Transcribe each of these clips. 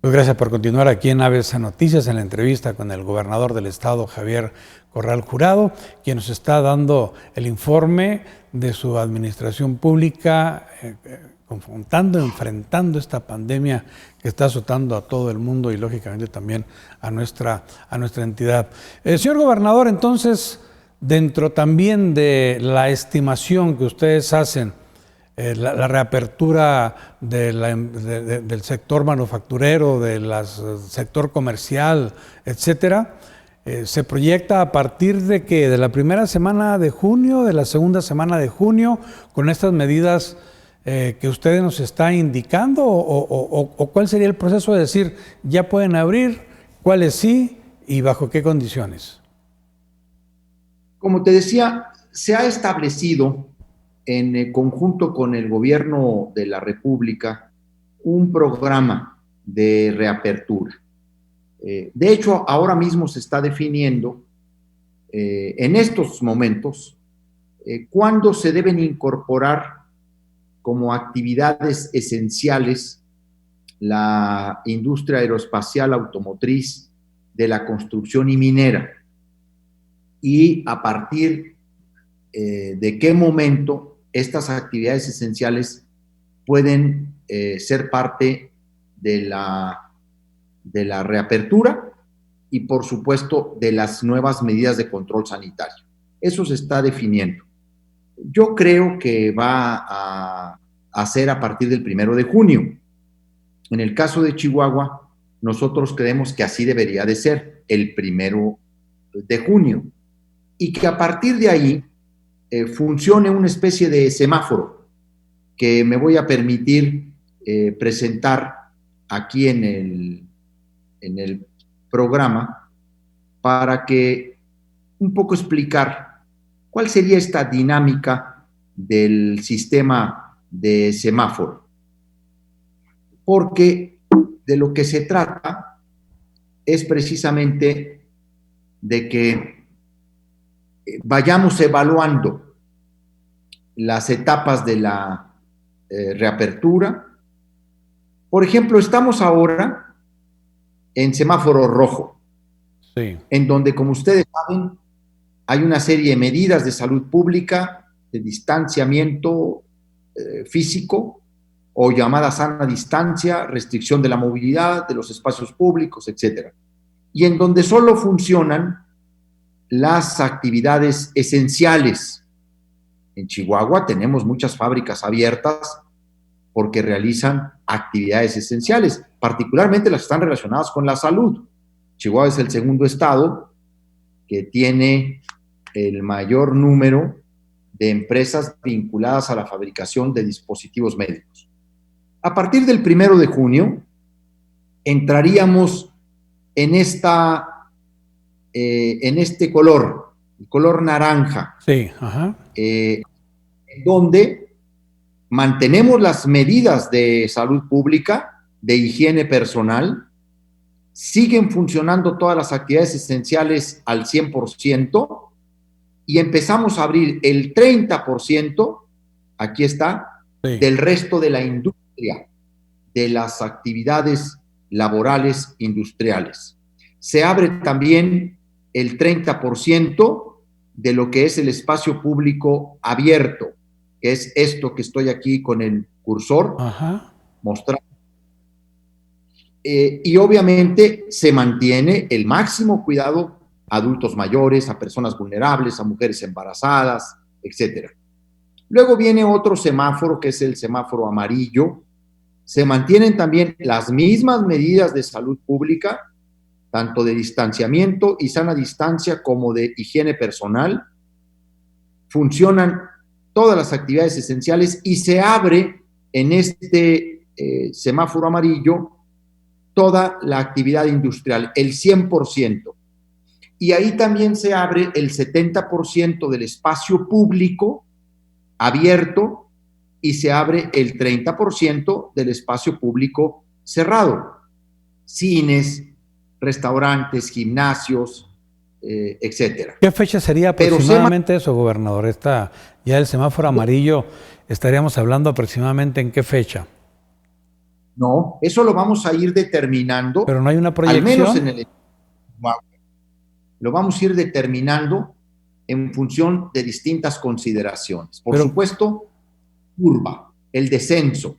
Pues gracias por continuar aquí en ABC Noticias, en la entrevista con el gobernador del estado, Javier Corral Jurado, quien nos está dando el informe de su administración pública, enfrentando esta pandemia que está azotando a todo el mundo y lógicamente también a nuestra entidad. Señor gobernador, entonces, dentro también de la estimación que ustedes hacen, la reapertura del sector manufacturero, del sector comercial, etcétera, se proyecta a partir de que de la primera semana de junio, de la segunda semana de junio, con estas medidas que usted nos está indicando, o cuál sería el proceso de decir ya pueden abrir, cuáles sí y bajo qué condiciones. Como te decía, se ha establecido en conjunto con el gobierno de la República un programa de reapertura. De hecho, ahora mismo se está definiendo en estos momentos cuándo se deben incorporar como actividades esenciales la industria aeroespacial, automotriz, de la construcción y minera, y a partir de qué momento estas actividades esenciales pueden ser parte de la reapertura y, por supuesto, de las nuevas medidas de control sanitario. Eso se está definiendo. Yo creo que va a ser a partir del 1 de junio. En el caso de Chihuahua, nosotros creemos que así debería de ser, el 1 de junio, y que a partir de ahí funcione una especie de semáforo que me voy a permitir presentar aquí en el programa para que un poco explicar cuál sería esta dinámica del sistema de semáforo. Porque de lo que se trata es precisamente de que vayamos evaluando las etapas de la reapertura. Por ejemplo, estamos ahora en semáforo rojo, sí, en donde, como ustedes saben, hay una serie de medidas de salud pública, de distanciamiento físico o llamada sana distancia, restricción de la movilidad, de los espacios públicos, etc. Y en donde solo funcionan las actividades esenciales. En Chihuahua tenemos muchas fábricas abiertas porque realizan actividades esenciales, particularmente las que están relacionadas con la salud. Chihuahua es el segundo estado que tiene el mayor número de empresas vinculadas a la fabricación de dispositivos médicos. A partir del 1 de junio entraríamos en este color, el color naranja, sí, ajá, donde mantenemos las medidas de salud pública, de higiene personal, siguen funcionando todas las actividades esenciales al 100%, y empezamos a abrir el 30%, aquí está, sí, del resto de la industria, de las actividades laborales industriales. Se abre también el 30% de lo que es el espacio público abierto, que es esto que estoy aquí con el cursor mostrando. Y obviamente se mantiene el máximo cuidado a adultos mayores, a personas vulnerables, a mujeres embarazadas, etc. Luego viene otro semáforo, que es el semáforo amarillo. Se mantienen también las mismas medidas de salud pública, tanto de distanciamiento y sana distancia como de higiene personal. Funcionan todas las actividades esenciales y se abre en este semáforo amarillo toda la actividad industrial, el 100%. Y ahí también se abre el 70% del espacio público abierto y se abre el 30% del espacio público cerrado. Cines, restaurantes, gimnasios, etcétera. ¿Qué fecha sería aproximadamente eso, gobernador? Ya el semáforo amarillo, estaríamos hablando aproximadamente en qué fecha. No, eso lo vamos a ir determinando. Pero no hay una Al menos proyección. en el... Lo vamos a ir determinando en función de distintas consideraciones. Por Pero, supuesto, curva, el descenso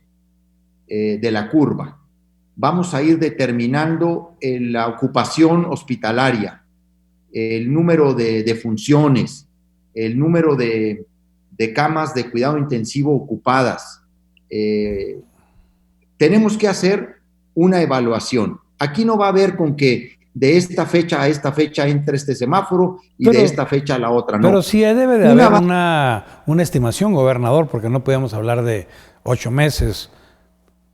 de la curva. Vamos a ir determinando la ocupación hospitalaria, el número de funciones, el número de camas de cuidado intensivo ocupadas. Tenemos que hacer una evaluación. Aquí no va a haber con que de esta fecha a esta fecha entre este semáforo y de pero, esta fecha a la otra, no. pero sí debe de Una haber va... una estimación, gobernador, porque no podemos hablar de 8 meses.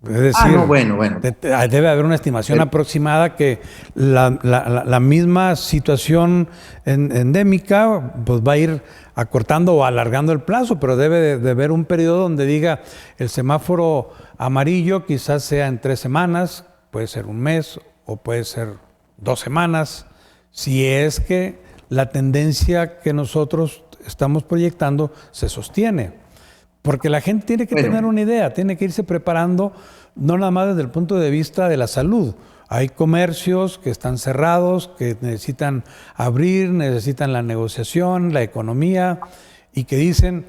Es Ah, decir, no, bueno. debe haber una estimación aproximada que la misma situación endémica pues va a ir acortando o alargando el plazo, pero debe de haber un periodo donde diga el semáforo amarillo quizás sea en 3 semanas, puede ser un mes o puede ser 2 semanas, si es que la tendencia que nosotros estamos proyectando se sostiene. Porque la gente tiene que tener una idea, tiene que irse preparando, no nada más desde el punto de vista de la salud. Hay comercios que están cerrados, que necesitan abrir, necesitan la negociación, la economía, y que dicen,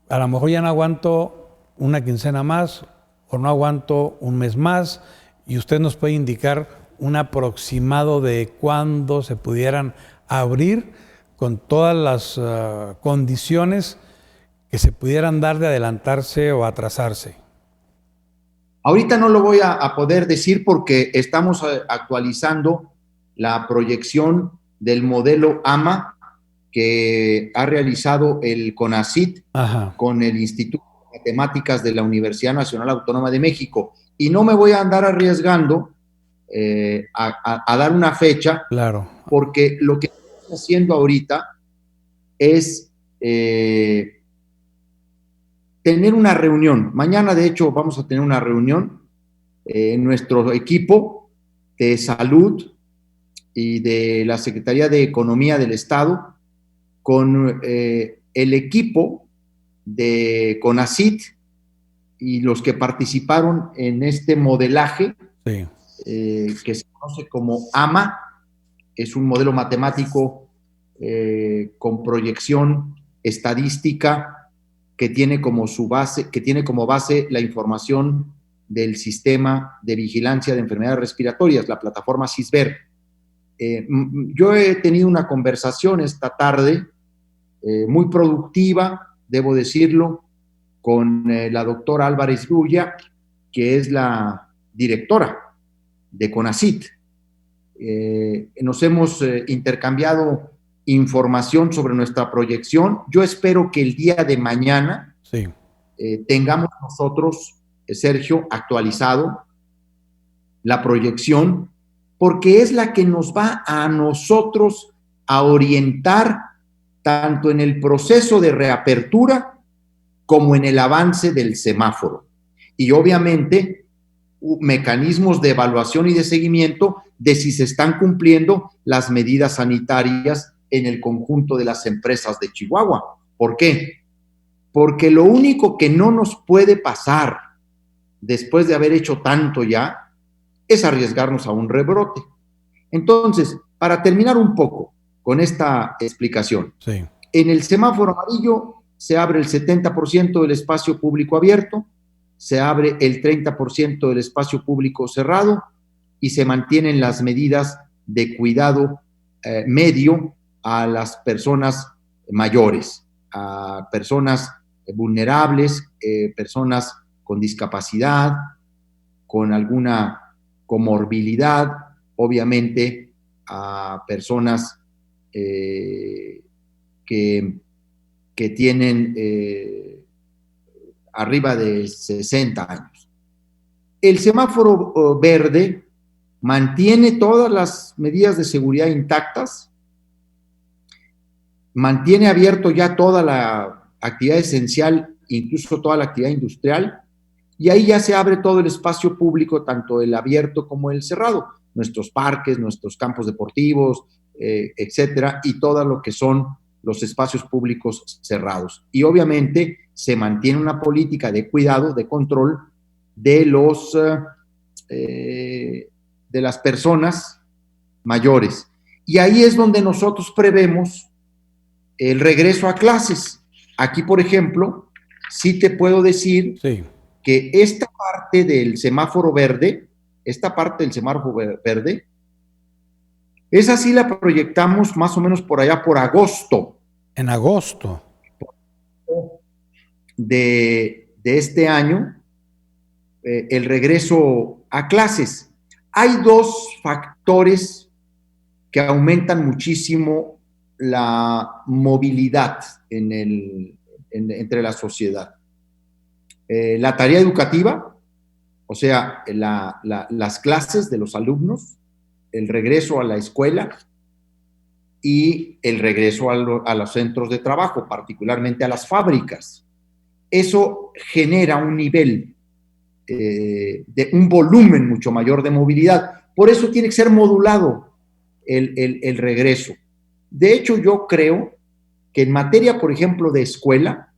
a lo mejor ya no aguanto una quincena más o no aguanto un mes más, y usted nos puede indicar un aproximado de cuándo se pudieran abrir con todas las condiciones que se pudieran dar de adelantarse o atrasarse. Ahorita no lo voy a poder decir porque estamos actualizando la proyección del modelo AMA que ha realizado el CONACYT con el Instituto de Matemáticas de la Universidad Nacional Autónoma de México. Y no me voy a andar arriesgando a dar una fecha, claro, porque lo que estamos haciendo ahorita es tener una reunión. Mañana, de hecho, vamos a tener una reunión en nuestro equipo de salud y de la Secretaría de Economía del Estado con el equipo de CONACYT y los que participaron en este modelaje sí. Que se conoce como AMA. Es un modelo matemático con proyección estadística que tiene como base la información del sistema de vigilancia de enfermedades respiratorias, la plataforma CISVER. Yo he tenido una conversación esta tarde muy productiva, debo decirlo, con la doctora Álvarez Luya, que es la directora de CONACYT. Nos hemos intercambiado información sobre nuestra proyección. Yo espero que el día de mañana Sí. Tengamos nosotros, Sergio, actualizado la proyección, porque es la que nos va a nosotros a orientar tanto en el proceso de reapertura como en el avance del semáforo. Y obviamente mecanismos de evaluación y de seguimiento de si se están cumpliendo las medidas sanitarias en el conjunto de las empresas de Chihuahua. ¿Por qué? Porque lo único que no nos puede pasar después de haber hecho tanto ya es arriesgarnos a un rebrote. Entonces, para terminar un poco con esta explicación, Sí. en el semáforo amarillo se abre el 70% del espacio público abierto, se abre el 30% del espacio público cerrado y se mantienen las medidas de cuidado medio a las personas mayores, a personas vulnerables, personas con discapacidad, con alguna comorbilidad, obviamente a personas que tienen arriba de 60 años. El semáforo verde mantiene todas las medidas de seguridad intactas, mantiene abierto ya toda la actividad esencial, incluso toda la actividad industrial, y ahí ya se abre todo el espacio público, tanto el abierto como el cerrado, nuestros parques, nuestros campos deportivos, etcétera, y todo lo que son los espacios públicos cerrados. Y obviamente se mantiene una política de cuidado, de control de los de las personas mayores. Y ahí es donde nosotros prevemos el regreso a clases. Aquí, por ejemplo, sí te puedo decir que esta parte del semáforo verde, esa sí la proyectamos más o menos por allá por agosto. En agosto. De este año, el regreso a clases. Hay dos factores que aumentan muchísimo la movilidad entre la sociedad. La tarea educativa, o sea, las clases de los alumnos, el regreso a la escuela y el regreso a los centros de trabajo, particularmente a las fábricas. Eso genera un nivel, de un volumen mucho mayor de movilidad. Por eso tiene que ser modulado el regreso. De hecho, yo creo que en materia, por ejemplo, de escuela,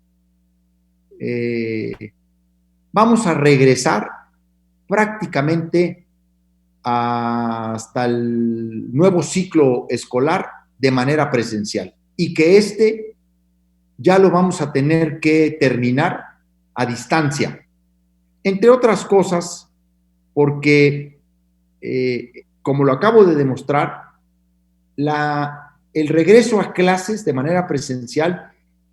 vamos a regresar prácticamente hasta el nuevo ciclo escolar de manera presencial, y que ya lo vamos a tener que terminar a distancia. Entre otras cosas, porque, como lo acabo de demostrar, el regreso a clases de manera presencial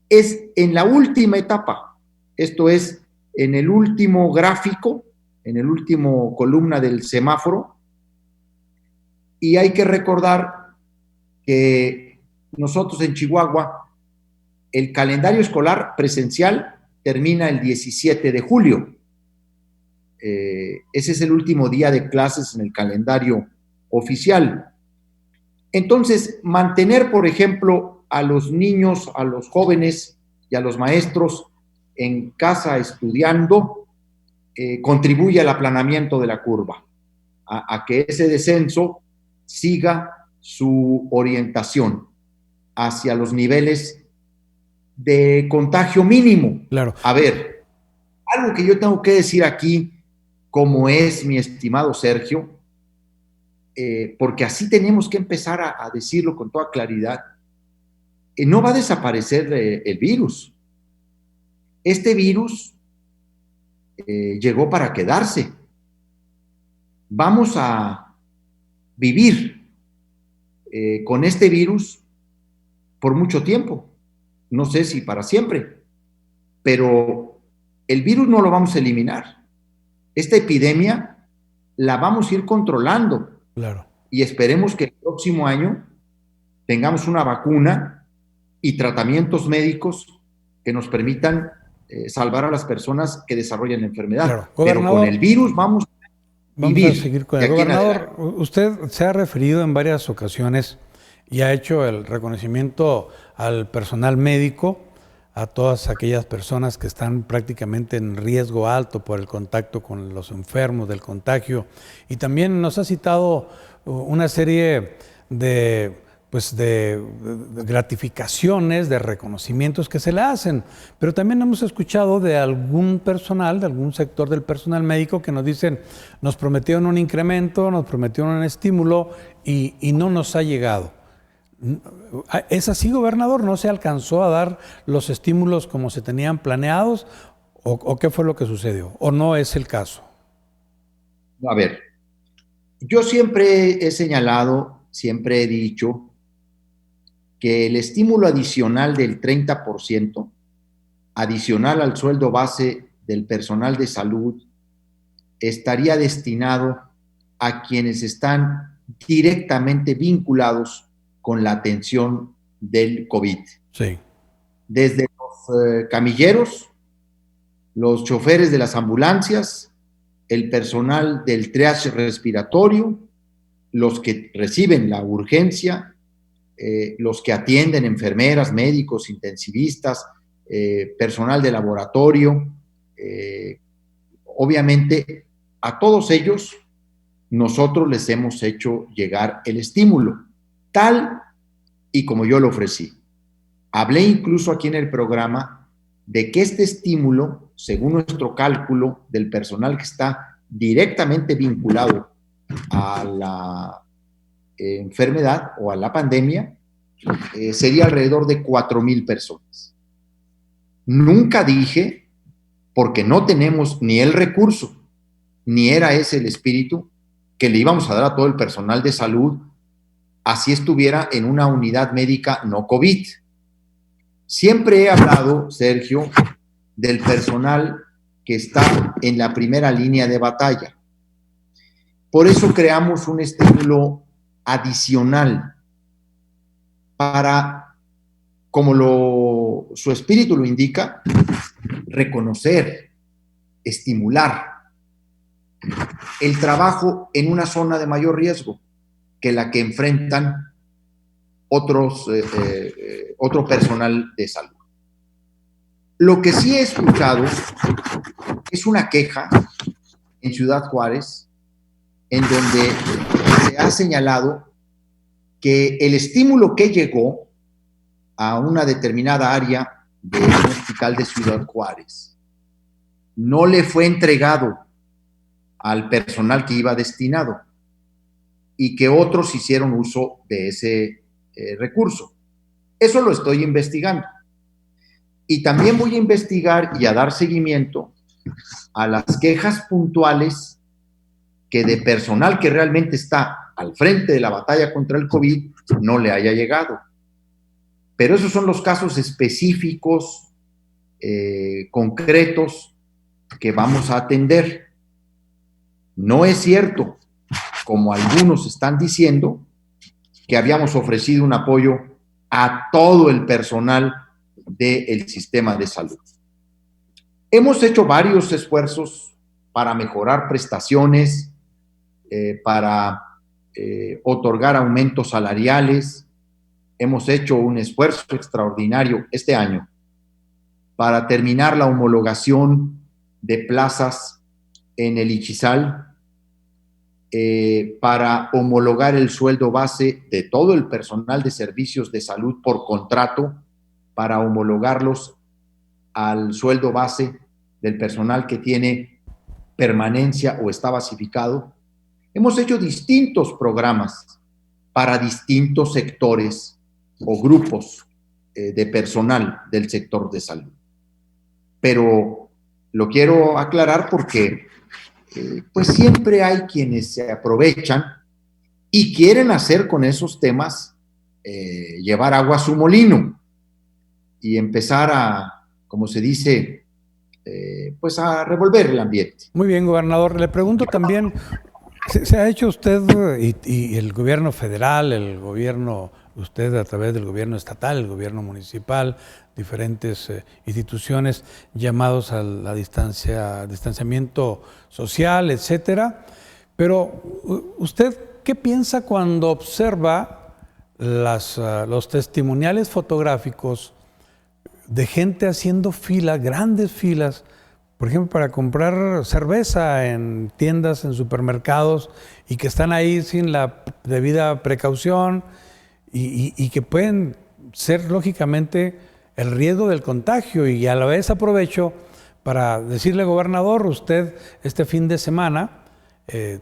es en la última etapa. Esto es, en el último gráfico, en el último columna del semáforo. Y hay que recordar que nosotros en Chihuahua, el calendario escolar presencial termina el 17 de julio. Ese es el último día de clases en el calendario oficial. Entonces, mantener, por ejemplo, a los niños, a los jóvenes y a los maestros en casa estudiando, contribuye al aplanamiento de la curva, a que ese descenso siga su orientación hacia los niveles de contagio mínimo. Claro. A ver, algo que yo tengo que decir aquí, como es mi estimado Sergio, porque así tenemos que empezar a decirlo con toda claridad, no va a desaparecer el virus. Este virus llegó para quedarse. Vamos a vivir con este virus por mucho tiempo. No sé si para siempre, pero el virus no lo vamos a eliminar. Esta epidemia la vamos a ir controlando. Claro. Y esperemos que el próximo año tengamos una vacuna y tratamientos médicos que nos permitan salvar a las personas que desarrollan la enfermedad. Claro. Pero con el virus vamos a seguir con el gobernador. Usted se ha referido en varias ocasiones y ha hecho el reconocimiento al personal médico, a todas aquellas personas que están prácticamente en riesgo alto por el contacto con los enfermos del contagio. Y también nos ha citado una serie de gratificaciones, de reconocimientos que se le hacen. Pero también hemos escuchado de algún personal, de algún sector del personal médico que nos dicen, nos prometieron un incremento, nos prometieron un estímulo y no nos ha llegado. ¿Es así, gobernador? ¿No se alcanzó a dar los estímulos como se tenían planeados? ¿O qué fue lo que sucedió? ¿O no es el caso? A ver, yo siempre he señalado, siempre he dicho que el estímulo adicional del 30%, adicional al sueldo base del personal de salud, estaría destinado a quienes están directamente vinculados con la atención del COVID. Sí. Desde los camilleros, los choferes de las ambulancias, el personal del triage respiratorio, los que reciben la urgencia, los que atienden, enfermeras, médicos, intensivistas, personal de laboratorio. Obviamente, a todos ellos nosotros les hemos hecho llegar el estímulo, tal y como yo lo ofrecí. Hablé incluso aquí en el programa de que este estímulo, según nuestro cálculo del personal que está directamente vinculado a la enfermedad o a la pandemia, sería alrededor de 4,000 personas. Nunca dije, porque no tenemos ni el recurso, ni era ese el espíritu, que le íbamos a dar a todo el personal de salud, así estuviera en una unidad médica no COVID. Siempre he hablado, Sergio, del personal que está en la primera línea de batalla. Por eso creamos un estímulo adicional para, como su espíritu lo indica, reconocer, estimular el trabajo en una zona de mayor riesgo que la que enfrentan otro personal de salud. Lo que sí he escuchado es una queja en Ciudad Juárez, en donde se ha señalado que el estímulo que llegó a una determinada área del hospital de Ciudad Juárez no le fue entregado al personal que iba destinado y que otros hicieron uso de ese recurso. Eso lo estoy investigando. Y también voy a investigar y a dar seguimiento a las quejas puntuales que de personal que realmente está al frente de la batalla contra el COVID no le haya llegado. Pero esos son los casos específicos, concretos, que vamos a atender. No es cierto, como algunos están diciendo, que habíamos ofrecido un apoyo a todo el personal del sistema de salud. Hemos hecho varios esfuerzos para mejorar prestaciones, para otorgar aumentos salariales. Hemos hecho un esfuerzo extraordinario este año para terminar la homologación de plazas en el Ixizal, para homologar el sueldo base de todo el personal de servicios de salud por contrato, para homologarlos al sueldo base del personal que tiene permanencia o está basificado. Hemos hecho distintos programas para distintos sectores o grupos de personal del sector de salud. Pero lo quiero aclarar porque pues siempre hay quienes se aprovechan y quieren hacer con esos temas llevar agua a su molino y empezar a, como se dice, pues a revolver el ambiente. Muy bien, gobernador. Le pregunto también, ¿se ha hecho usted y el gobierno federal, el gobierno, usted a través del gobierno estatal, el gobierno municipal, diferentes instituciones llamados a la distanciamiento social, etcétera? Pero ¿usted qué piensa cuando observa los testimoniales fotográficos de gente haciendo filas, grandes filas, por ejemplo, para comprar cerveza en tiendas, en supermercados, y que están ahí sin la debida precaución y que pueden ser, lógicamente, el riesgo del contagio? Y a la vez aprovecho para decirle, gobernador, usted este fin de semana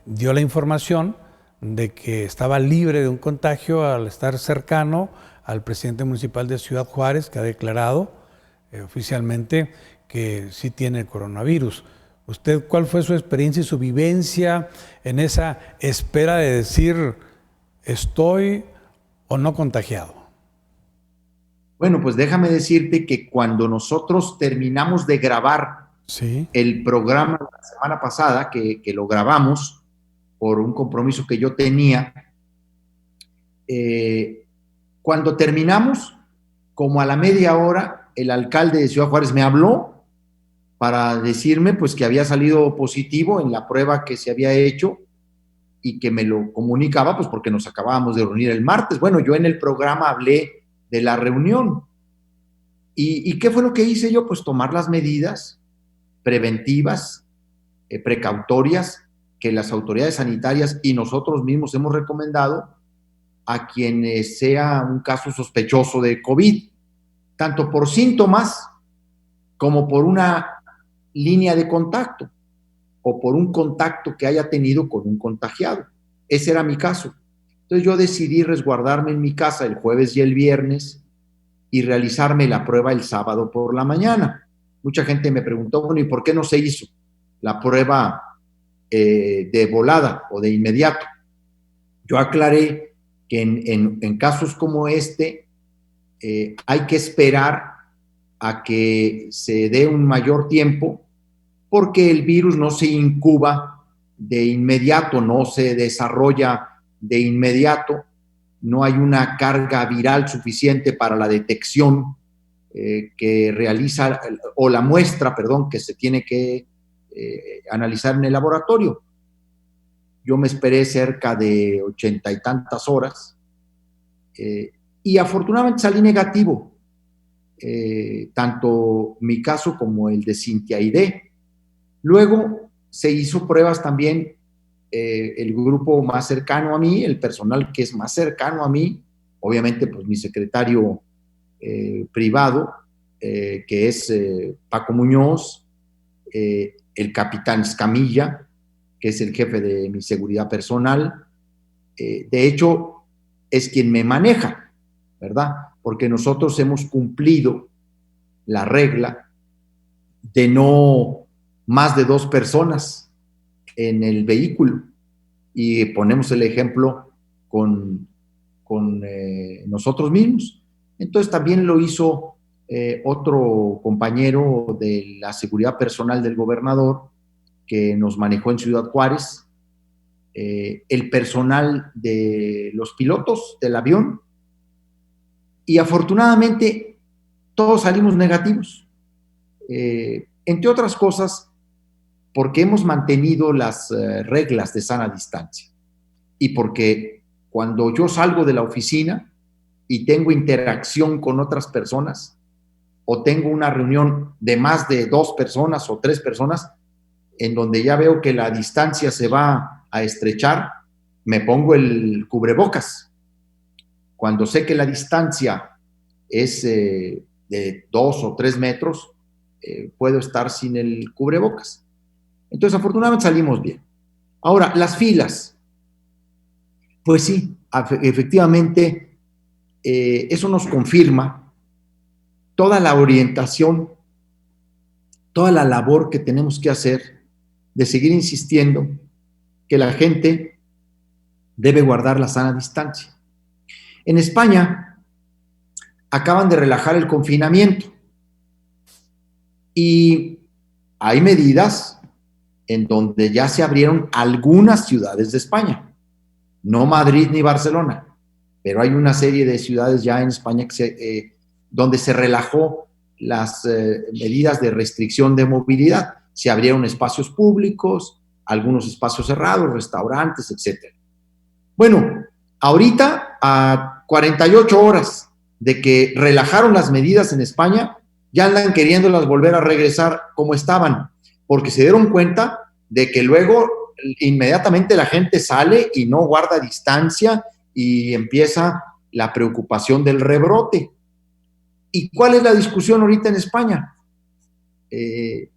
dio la información de que estaba libre de un contagio al estar cercano al presidente municipal de Ciudad Juárez, que ha declarado oficialmente que sí tiene coronavirus. ¿Usted cuál fue su experiencia y su vivencia en esa espera de decir estoy o no contagiado? Bueno, pues déjame decirte que cuando nosotros terminamos de grabar el programa la semana pasada, que lo grabamos por un compromiso que yo tenía, cuando terminamos, como a la media hora, el alcalde de Ciudad Juárez me habló para decirme pues que había salido positivo en la prueba que se había hecho y que me lo comunicaba pues porque nos acabábamos de reunir el martes. Bueno, yo en el programa hablé de la reunión. ¿Y qué fue lo que hice yo? Pues tomar las medidas preventivas, precautorias que las autoridades sanitarias y nosotros mismos hemos recomendado a quienes sea un caso sospechoso de COVID, tanto por síntomas como por una línea de contacto. o por un contacto que haya tenido con un contagiado. Ese era mi caso. Entonces yo decidí resguardarme en mi casa el jueves y el viernes y realizarme la prueba el sábado por la mañana. Mucha gente me preguntó, bueno, ¿y por qué no se hizo la prueba de volada o de inmediato? Yo aclaré que en casos como este hay que esperar a que se dé un mayor tiempo porque el virus no se incuba de inmediato, no se desarrolla de inmediato, no hay una carga viral suficiente para la detección que realiza, o la muestra, perdón, que se tiene que analizar en el laboratorio. Yo me esperé cerca de 80 y tantas horas y afortunadamente salí negativo, tanto mi caso como el de Cintia Aide. Luego se hizo pruebas también el grupo más cercano a mí, el personal que es más cercano a mí, obviamente pues mi secretario privado, que es Paco Muñoz, el capitán Escamilla, que es el jefe de mi seguridad personal. De hecho, es quien me maneja, ¿verdad? Porque nosotros hemos cumplido la regla de no más de 2 personas en el vehículo. Y ponemos el ejemplo con nosotros mismos. Entonces también lo hizo otro compañero de la seguridad personal del gobernador que nos manejó en Ciudad Juárez, el personal de los pilotos del avión, y afortunadamente todos salimos negativos. Entre otras cosas, porque hemos mantenido las reglas de sana distancia y porque cuando yo salgo de la oficina y tengo interacción con otras personas o tengo una reunión de más de 2 personas o 3 personas en donde ya veo que la distancia se va a estrechar, me pongo el cubrebocas. Cuando sé que la distancia es de 2 o 3 metros, puedo estar sin el cubrebocas. Entonces, afortunadamente salimos bien. Ahora, las filas. Pues sí, efectivamente, eso nos confirma toda la orientación, toda la labor que tenemos que hacer de seguir insistiendo que la gente debe guardar la sana distancia. En España acaban de relajar el confinamiento y hay medidas en donde ya se abrieron algunas ciudades de España, no Madrid ni Barcelona, pero hay una serie de ciudades ya en España donde se relajó las medidas de restricción de movilidad. Se abrieron espacios públicos, algunos espacios cerrados, restaurantes, etc. Bueno, ahorita a 48 horas de que relajaron las medidas en España, ya andan queriéndolas volver a regresar como estaban, porque se dieron cuenta de que luego inmediatamente la gente sale y no guarda distancia y empieza la preocupación del rebrote. ¿Y cuál es la discusión ahorita en España?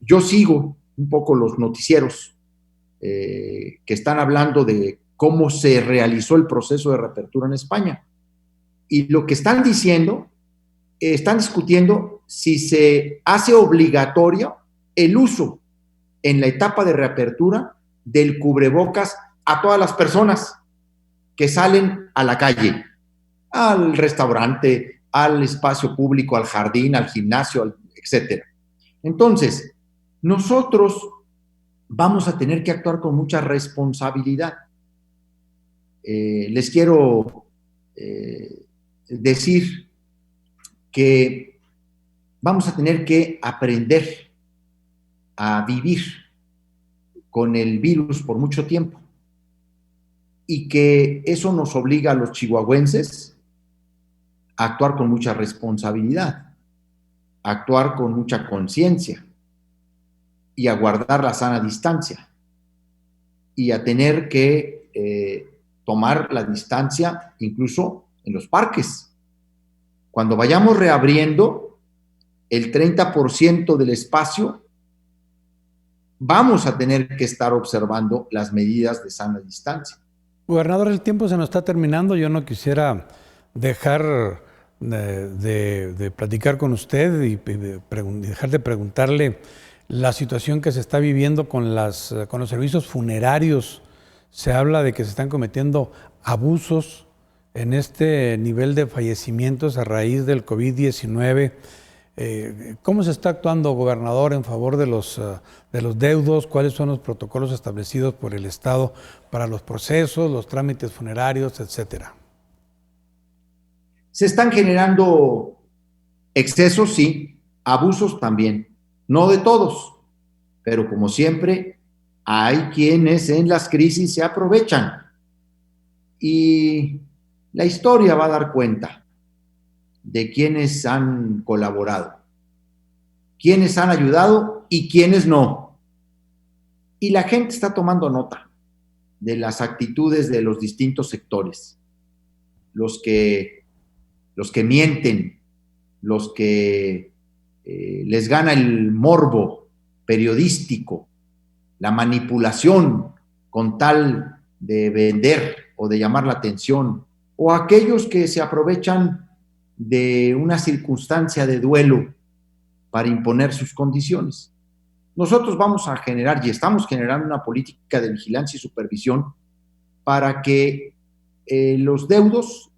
Yo sigo un poco los noticieros que están hablando de cómo se realizó el proceso de reapertura en España. Y lo que están diciendo, están discutiendo si se hace obligatorio el uso en la etapa de reapertura del cubrebocas a todas las personas que salen a la calle, al restaurante, al espacio público, al jardín, al gimnasio, etc. Entonces, nosotros vamos a tener que actuar con mucha responsabilidad. Les quiero decir que vamos a tener que aprender a vivir con el virus por mucho tiempo y que eso nos obliga a los chihuahuenses a actuar con mucha responsabilidad, a actuar con mucha conciencia y a guardar la sana distancia y a tener que tomar la distancia incluso en los parques. Cuando vayamos reabriendo, el 30% del espacio vamos a tener que estar observando las medidas de sana distancia. Gobernador, el tiempo se nos está terminando. Yo no quisiera dejar de platicar con usted y dejar de preguntarle la situación que se está viviendo con los servicios funerarios. Se habla de que se están cometiendo abusos en este nivel de fallecimientos a raíz del COVID-19. ¿Cómo se está actuando, gobernador, en favor de los deudos? ¿Cuáles son los protocolos establecidos por el Estado para los procesos, los trámites funerarios, etcétera? Se están generando excesos, sí, abusos también. No de todos, pero como siempre, hay quienes en las crisis se aprovechan. Y la historia va a dar cuenta de quienes han colaborado, quienes han ayudado y quienes no. Y la gente está tomando nota de las actitudes de los distintos sectores, los que mienten, los que les gana el morbo periodístico, la manipulación con tal de vender o de llamar la atención, o aquellos que se aprovechan de una circunstancia de duelo para imponer sus condiciones. Nosotros vamos a generar y estamos generando una política de vigilancia y supervisión para que los deudos,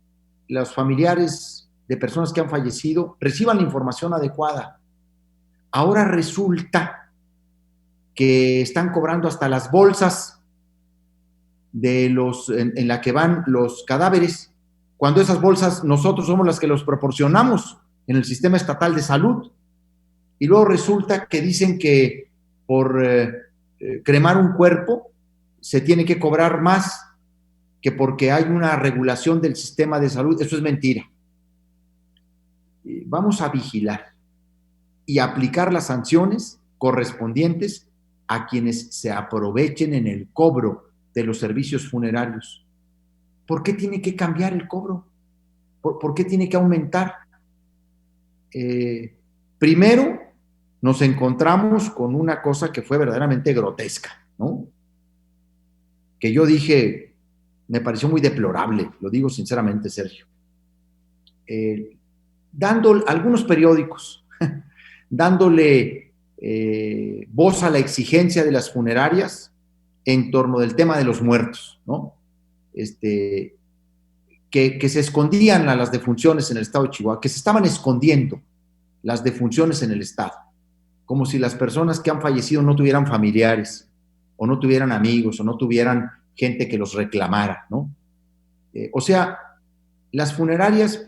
los familiares de personas que han fallecido, reciban la información adecuada. Ahora resulta que están cobrando hasta las bolsas en la que van los cadáveres, cuando esas bolsas nosotros somos las que los proporcionamos en el sistema estatal de salud. Y luego resulta que dicen que por cremar un cuerpo se tiene que cobrar más que porque hay una regulación del sistema de salud. Eso es mentira. Vamos a vigilar y aplicar las sanciones correspondientes a quienes se aprovechen en el cobro de los servicios funerarios. ¿Por qué tiene que cambiar el cobro? ¿Por qué tiene que aumentar? Primero, nos encontramos con una cosa que fue verdaderamente grotesca, ¿no? Que yo dije, me pareció muy deplorable, lo digo sinceramente, Sergio. Dando algunos periódicos, dándole voz a la exigencia de las funerarias en torno del tema de los muertos, ¿no? Que se escondían a las defunciones en el estado de Chihuahua, que se estaban escondiendo las defunciones en el estado, como si las personas que han fallecido no tuvieran familiares, o no tuvieran amigos, o no tuvieran gente que los reclamara, ¿no? O sea, las funerarias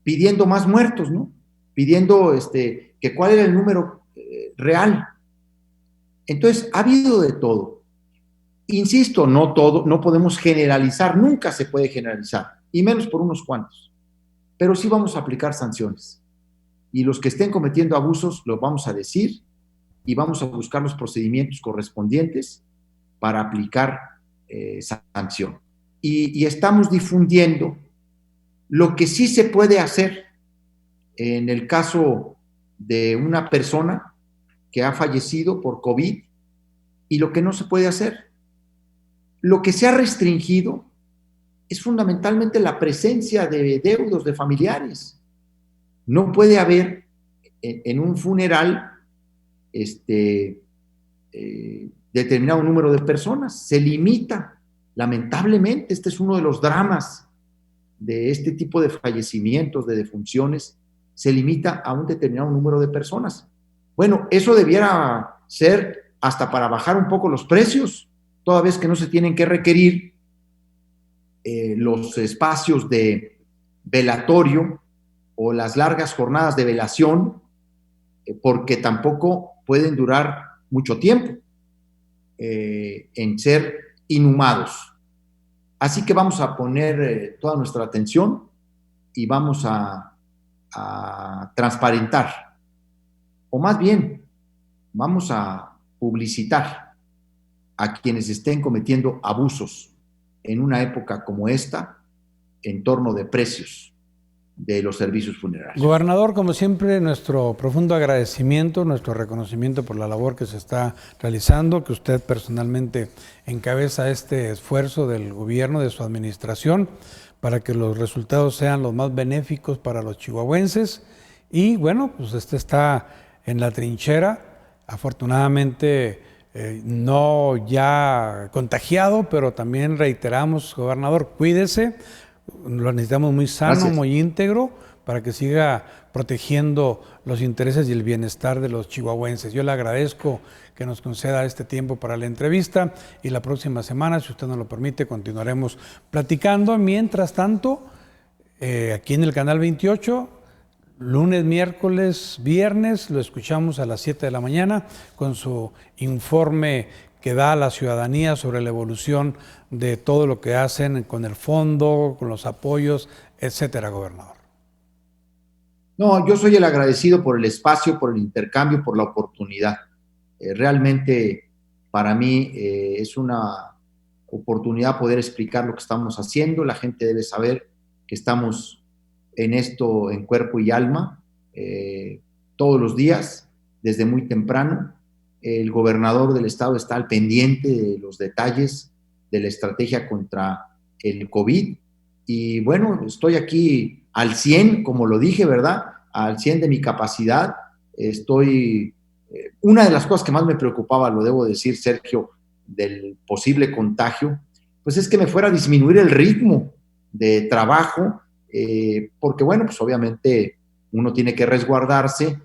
pidiendo más muertos, ¿no? Pidiendo que cuál era el número real. Entonces, ha habido de todo. Insisto, no todo, no podemos generalizar, nunca se puede generalizar, y menos por unos cuantos. Pero sí vamos a aplicar sanciones. Y los que estén cometiendo abusos los vamos a decir y vamos a buscar los procedimientos correspondientes para aplicar sanción. Y estamos difundiendo lo que sí se puede hacer en el caso de una persona que ha fallecido por COVID y lo que no se puede hacer. Lo que se ha restringido es fundamentalmente la presencia de deudos de familiares. No puede haber en un funeral determinado número de personas. Se limita, lamentablemente, este es uno de los dramas de este tipo de fallecimientos, de defunciones, se limita a un determinado número de personas. Bueno, eso debiera ser hasta para bajar un poco los precios, toda vez que no se tienen que requerir los espacios de velatorio o las largas jornadas de velación, porque tampoco pueden durar mucho tiempo en ser inhumados. Así que vamos a poner toda nuestra atención y vamos a transparentar, o más bien, vamos a publicitar a quienes estén cometiendo abusos en una época como esta en torno de precios. de los servicios funerarios. Gobernador, como siempre, nuestro profundo agradecimiento, nuestro reconocimiento por la labor que se está realizando, que usted personalmente encabeza este esfuerzo del gobierno, de su administración, para que los resultados sean los más benéficos para los chihuahuenses. Y bueno, pues este está en la trinchera, afortunadamente no ya contagiado, pero también reiteramos, gobernador, cuídese, lo necesitamos muy sano, Gracias. muy íntegro, para que siga protegiendo los intereses y el bienestar de los chihuahuenses. Yo le agradezco que nos conceda este tiempo para la entrevista y la próxima semana, si usted nos lo permite, continuaremos platicando. Mientras tanto, aquí en el Canal 28, lunes, miércoles, viernes, lo escuchamos a las 7 de la mañana con su informe que da a la ciudadanía sobre la evolución de todo lo que hacen con el fondo, con los apoyos, etcétera, gobernador. No, yo soy el agradecido por el espacio, por el intercambio, por la oportunidad. Realmente para mí es una oportunidad poder explicar lo que estamos haciendo. La gente debe saber que estamos en esto en cuerpo y alma todos los días, desde muy temprano. El gobernador del estado está al pendiente de los detalles de la estrategia contra el COVID. Y bueno, estoy aquí al 100, como lo dije, ¿verdad? Al 100 de mi capacidad. Una de las cosas que más me preocupaba, lo debo decir, Sergio, del posible contagio, pues es que me fuera a disminuir el ritmo de trabajo, porque bueno, pues obviamente uno tiene que resguardarse,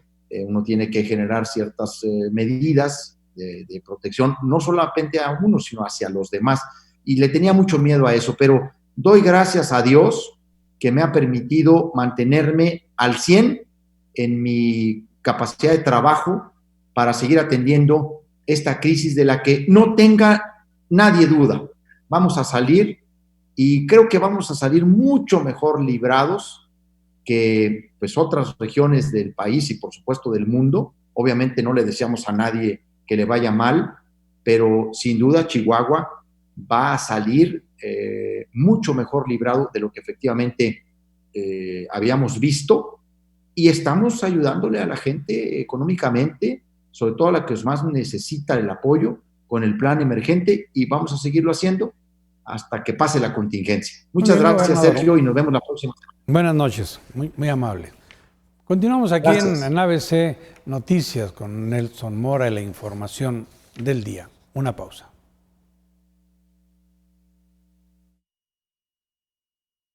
uno tiene que generar ciertas medidas de protección, no solamente a uno, sino hacia los demás. Y le tenía mucho miedo a eso, pero doy gracias a Dios que me ha permitido mantenerme al 100 en mi capacidad de trabajo para seguir atendiendo esta crisis de la que no tenga nadie duda. Vamos a salir y creo que vamos a salir mucho mejor librados que pues otras regiones del país y por supuesto del mundo. Obviamente no le deseamos a nadie que le vaya mal, pero sin duda Chihuahua va a salir mucho mejor librado de lo que efectivamente habíamos visto, y estamos ayudándole a la gente económicamente, sobre todo a la que más necesita el apoyo, con el plan emergente, y vamos a seguirlo haciendo hasta que pase la contingencia. Muchas gracias, Sergio, y nos vemos la próxima. Buenas noches, muy amable. Continuamos aquí en ABC Noticias con Nelson Mora y la información del día. Una pausa.